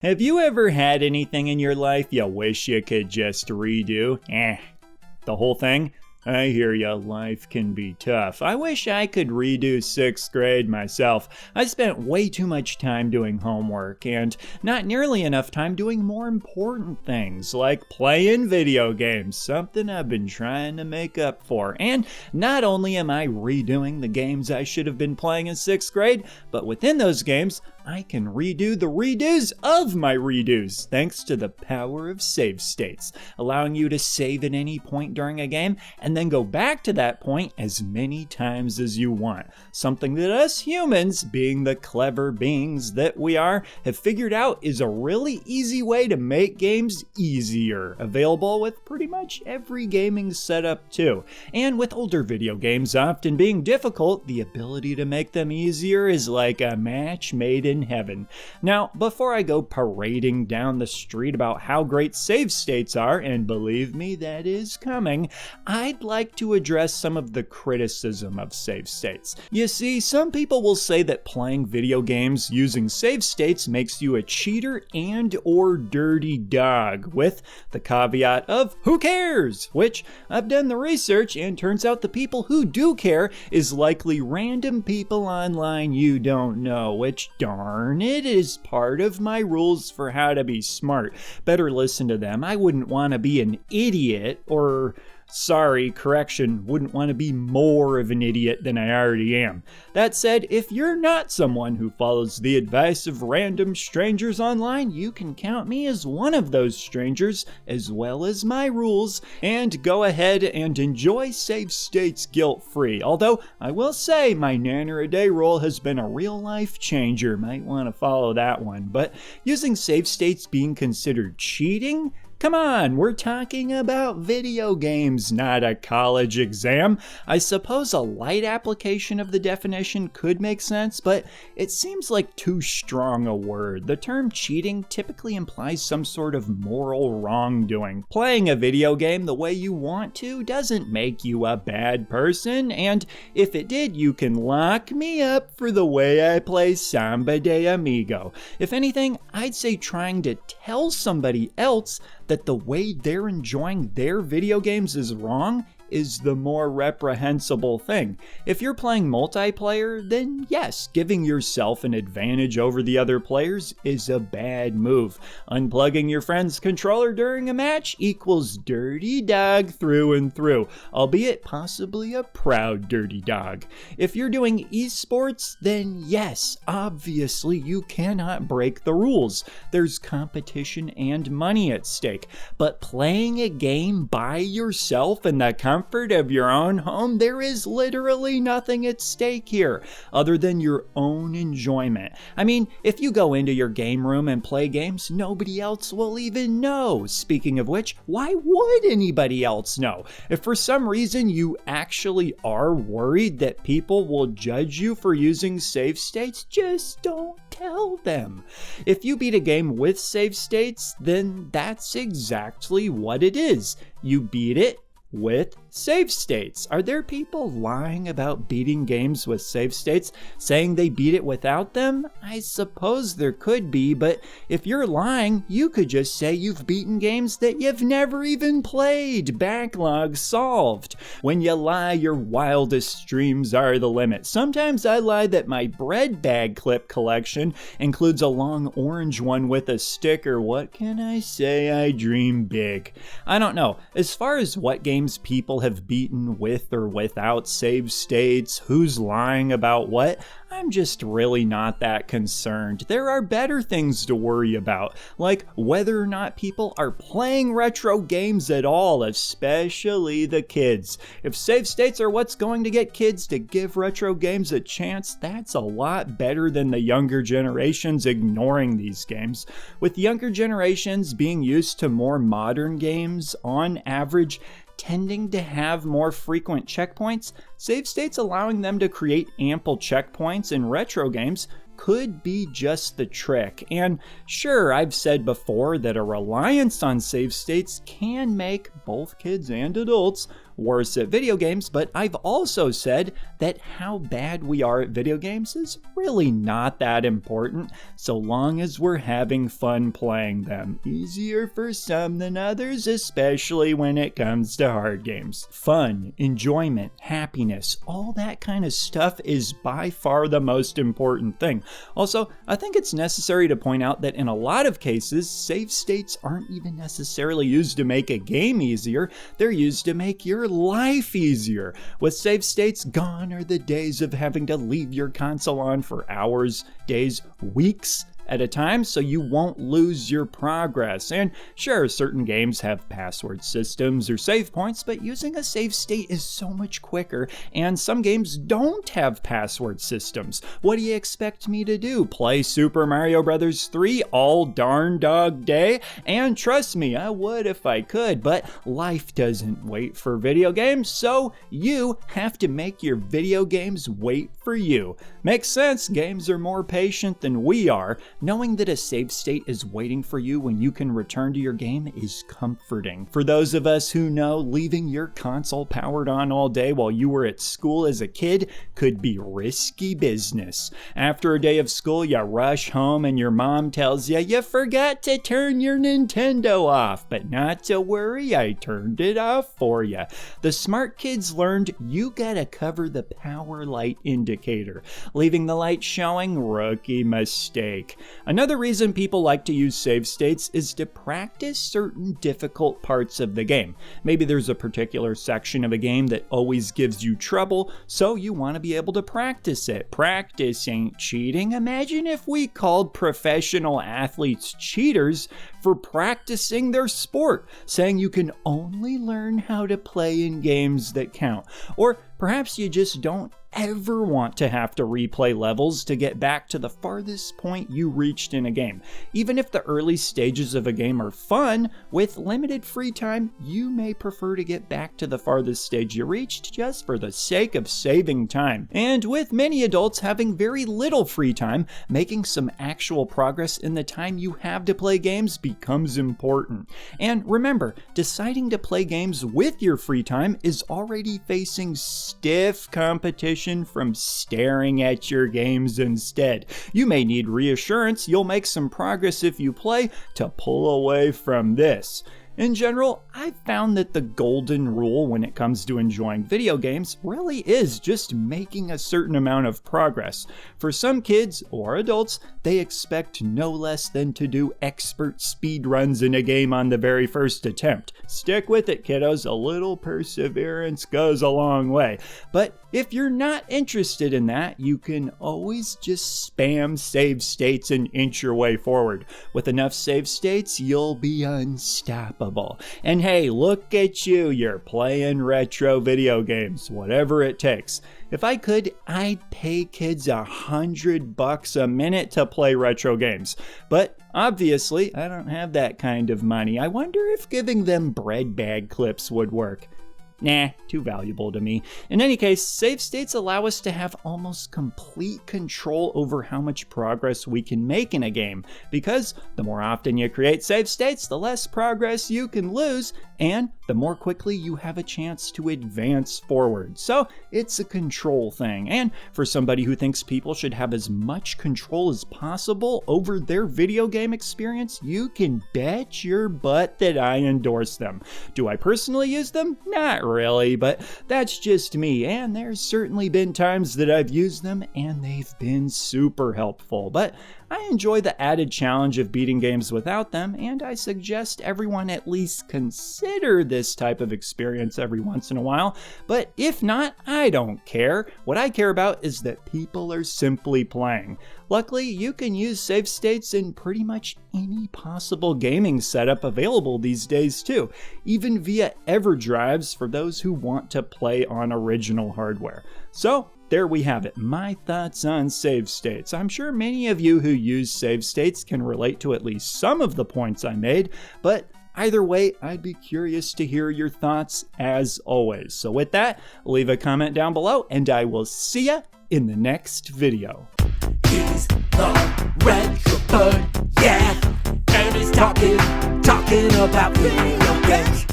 Have you ever had anything in your life you wish you could just redo? The whole thing? I hear ya, life can be tough. I wish I could redo 6th grade myself. I spent way too much time doing homework and not nearly enough time doing more important things like playing video games, something I've been trying to make up for. And not only am I redoing the games I should have been playing in 6th grade, but within those games, I can redo the redos of my redos, thanks to the power of save states, allowing you to save at any point during a game and then go back to that point as many times as you want. Something that us humans, being the clever beings that we are, have figured out is a really easy way to make games easier, available with pretty much every gaming setup too. And with older video games often being difficult, the ability to make them easier is like a match made in heaven. Now, before I go parading down the street about how great save states are, and believe me, that is coming, I'd like to address some of the criticism of save states. You see, some people will say that playing video games using save states makes you a cheater and or dirty dog, with the caveat of who cares, which I've done the research and turns out the people who do care is likely random people online you don't know, which darn it is part of my rules for how to be smart. Better listen to them. I wouldn't want to be an idiot, or sorry, correction, wouldn't want to be more of an idiot than I already am. That said, if you're not someone who follows the advice of random strangers online, you can count me as one of those strangers, as well as my rules, and go ahead and enjoy save states guilt-free. Although, I will say, my nanner a day rule has been a real life changer. Might want to follow that one. But using save states being considered cheating? Come on, we're talking about video games, not a college exam. I suppose a light application of the definition could make sense, but it seems like too strong a word. The term cheating typically implies some sort of moral wrongdoing. Playing a video game the way you want to doesn't make you a bad person, and if it did, you can lock me up for the way I play Samba de Amigo. If anything, I'd say trying to tell somebody else that the way they're enjoying their video games is wrong is the more reprehensible thing. If you're playing multiplayer, then yes, giving yourself an advantage over the other players is a bad move. Unplugging your friend's controller during a match equals dirty dog through and through, albeit possibly a proud dirty dog. If you're doing esports, then yes, obviously you cannot break the rules. There's competition and money at stake. But playing a game by yourself in the comfort of your own home, there is literally nothing at stake here other than your own enjoyment. I mean, if you go into your game room and play games, nobody else will even know. Speaking of which, why would anybody else know? If for some reason you actually are worried that people will judge you for using save states, just don't tell them. If you beat a game with save states, then that's exactly what it is. You beat it with save states. Are there people lying about beating games with save states, saying they beat it without them? I suppose there could be, but if you're lying, you could just say you've beaten games that you've never even played. Backlog solved. When you lie, your wildest dreams are the limit. Sometimes I lie that my bread bag clip collection includes a long orange one with a sticker. What can I say? I dream big. I don't know. As far as what games people have beaten with or without save states, who's lying about what, I'm just really not that concerned. There are better things to worry about, like whether or not people are playing retro games at all, especially the kids. If save states are what's going to get kids to give retro games a chance, that's a lot better than the younger generations ignoring these games. With younger generations being used to more modern games, on average, tending to have more frequent checkpoints, save states allowing them to create ample checkpoints in retro games could be just the trick. And sure, I've said before that a reliance on save states can make both kids and adults worse at video games, but I've also said that how bad we are at video games is really not that important, so long as we're having fun playing them. Easier for some than others, especially when it comes to hard games. Fun, enjoyment, happiness, all that kind of stuff is by far the most important thing. Also, I think it's necessary to point out that in a lot of cases, save states aren't even necessarily used to make a game easier, they're used to make your life easier. With save states, gone are the days of having to leave your console on for hours, days, weeks at a time so you won't lose your progress. And sure, certain games have password systems or save points, but using a save state is so much quicker, and some games don't have password systems. What do you expect me to do? Play Super Mario Bros. 3 all darn dog day? And trust me, I would if I could, but life doesn't wait for video games, so you have to make your video games wait for you. Makes sense, games are more patient than we are. Knowing that a save state is waiting for you when you can return to your game is comforting. For those of us who know, leaving your console powered on all day while you were at school as a kid could be risky business. After a day of school, you rush home and your mom tells you forgot to turn your Nintendo off, but not to worry, I turned it off for you. The smart kids learned you gotta cover the power light indicator. Leaving the light showing, rookie mistake. Another reason people like to use save states is to practice certain difficult parts of the game. Maybe there's a particular section of a game that always gives you trouble, so you want to be able to practice it. Practice ain't cheating. Imagine if we called professional athletes cheaters for practicing their sport, saying you can only learn how to play in games that count. Or perhaps you just don't ever want to have to replay levels to get back to the farthest point you reached in a game. Even if the early stages of a game are fun, with limited free time, you may prefer to get back to the farthest stage you reached just for the sake of saving time. And with many adults having very little free time, making some actual progress in the time you have to play games becomes important. And remember, deciding to play games with your free time is already facing stiff competition from staring at your games instead. You may need reassurance you'll make some progress if you play to pull away from this. In general, I've found that the golden rule when it comes to enjoying video games really is just making a certain amount of progress. For some kids or adults, they expect no less than to do expert speedruns in a game on the very first attempt. Stick with it, kiddos. A little perseverance goes a long way. But if you're not interested in that, you can always just spam save states and inch your way forward. With enough save states, you'll be unstoppable. And hey, look at you, you're playing retro video games, whatever it takes. If I could, I'd pay kids $100 a minute to play retro games. But obviously, I don't have that kind of money. I wonder if giving them bread bag clips would work. Nah, too valuable to me. In any case, save states allow us to have almost complete control over how much progress we can make in a game, because the more often you create save states, the less progress you can lose, and the more quickly you have a chance to advance forward. So it's a control thing, and for somebody who thinks people should have as much control as possible over their video game experience, you can bet your butt that I endorse them. Do I personally use them? Not really, but that's just me, and there's certainly been times that I've used them and they've been super helpful. But I enjoy the added challenge of beating games without them, and I suggest everyone at least consider this type of experience every once in a while. But if not, I don't care. What I care about is that people are simply playing. Luckily, you can use save states in pretty much any possible gaming setup available these days too, even via EverDrives for those who want to play on original hardware. So there we have it, my thoughts on save states. I'm sure many of you who use save states can relate to at least some of the points I made, but either way, I'd be curious to hear your thoughts as always. So with that, leave a comment down below and I will see ya in the next video. He's the retro bird, yeah. And he's talking about video games.